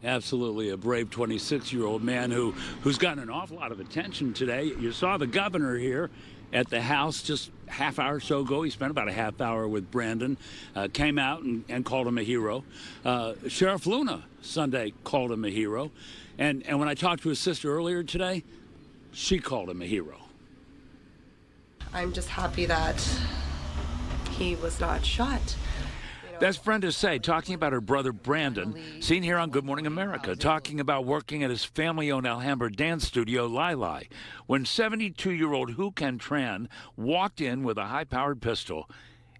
Absolutely, a brave 26-year-old man who's gotten an awful lot of attention today. You saw the governor here at the house just half hour or so ago. He spent about a half hour with Brandon, came out and called him a hero. Sheriff Luna Sunday called him a hero. And when I talked to his sister earlier today, she called him a hero. I'm just happy that he was not shot. That's Brenda Tsay talking about her brother Brandon, seen here on Good Morning America, talking about working at his family-owned Alhambra dance studio, Lai, when 72-year-old Huu Can Tran walked in with a high-powered pistol,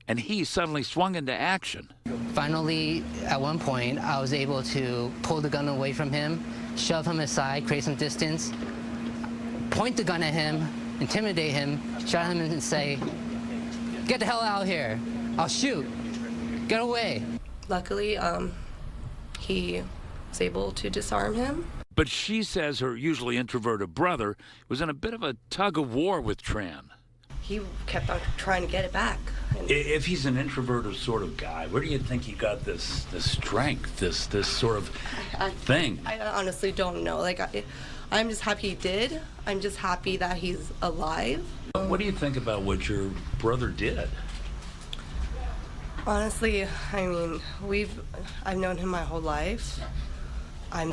and he suddenly swung into action. Finally, at one point, I was able to pull the gun away from him, shove him aside, create some distance, point the gun at him, intimidate him, shot him and say, "Get the hell out of here, I'll shoot. Get away." Luckily, he was able to disarm him. But she says her usually introverted brother was in a bit of a tug-of-war with Tran. He kept on trying to get it back. If he's an introverted sort of guy, where do you think he got this strength, this sort of thing? I honestly don't know. I'm just happy he did. I'm just happy that he's alive. What do you think about what your brother did? Honestly, I mean, I've known him my whole life. I'm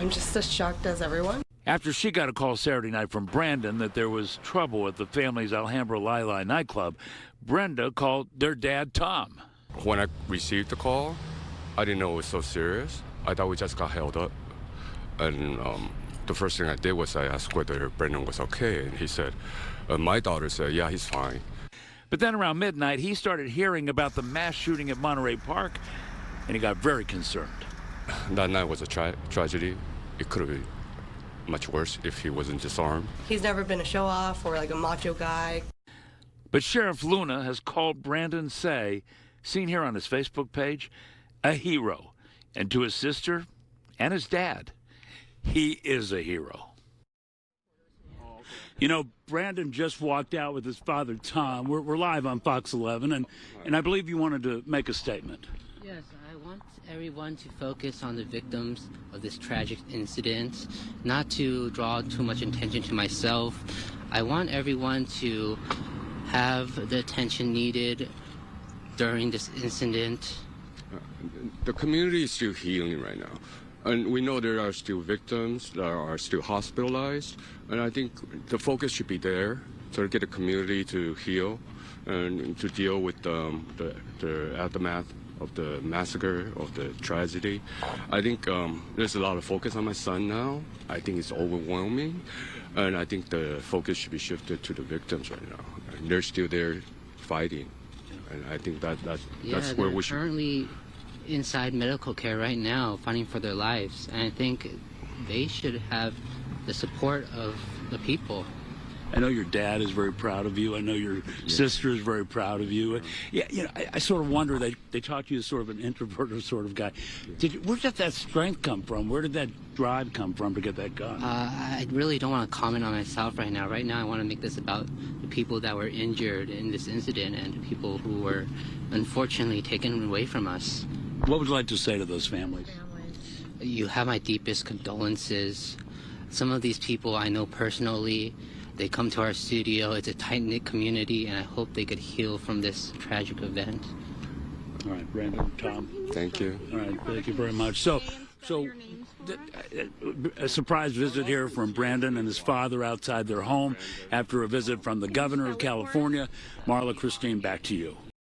just as shocked as everyone. After she got a call Saturday night from Brandon that there was trouble at the family's Alhambra Lai nightclub, Brenda called their dad, Tom. When I received the call, I didn't know it was so serious. I thought we just got held up. And the first thing I did was I asked whether Brandon was okay. And he said, my daughter said, yeah, he's fine. But then around midnight, he started hearing about the mass shooting at Monterey Park, and he got very concerned. That night was a tragedy. It could have been much worse if he wasn't disarmed. He's never been a show-off or like a macho guy. But Sheriff Luna has called Brandon Tsay, seen here on his Facebook page, a hero. And to his sister and his dad, he is a hero. You know, Brandon just walked out with his father, Tom. We're live on Fox 11, and I believe you wanted to make a statement. Yes, I want everyone to focus on the victims of this tragic incident, not to draw too much attention to myself. I want everyone to have the attention needed during this incident. The community is still healing right now. And we know there are still victims that are still hospitalized. And I think the focus should be there to get the community to heal and to deal with the aftermath of the massacre, of the tragedy. I think there's a lot of focus on my son now. I think it's overwhelming. And I think the focus should be shifted to the victims right now. And they're still there fighting. And I think that's where we should... Currently inside medical care right now, fighting for their lives, and I think they should have the support of the people. I know your dad is very proud of you. I know your sister is very proud of you. Yeah, you know, I sort of wonder, they talk to you as sort of an introverted sort of guy. Where did that strength come from? Where did that drive come from to get that gun? I really don't want to comment on myself right now. Right now I want to make this about the people that were injured in this incident and the people who were unfortunately taken away from us. What would you like to say to those families? You have my deepest condolences. Some of these people I know personally. They come to our studio. It's a tight-knit community, and I hope they could heal from this tragic event. All right, Brandon, Tom. Thank you. All right, thank you very much. So a surprise visit here from Brandon and his father outside their home after a visit from the governor of California. Marla, Christine, back to you.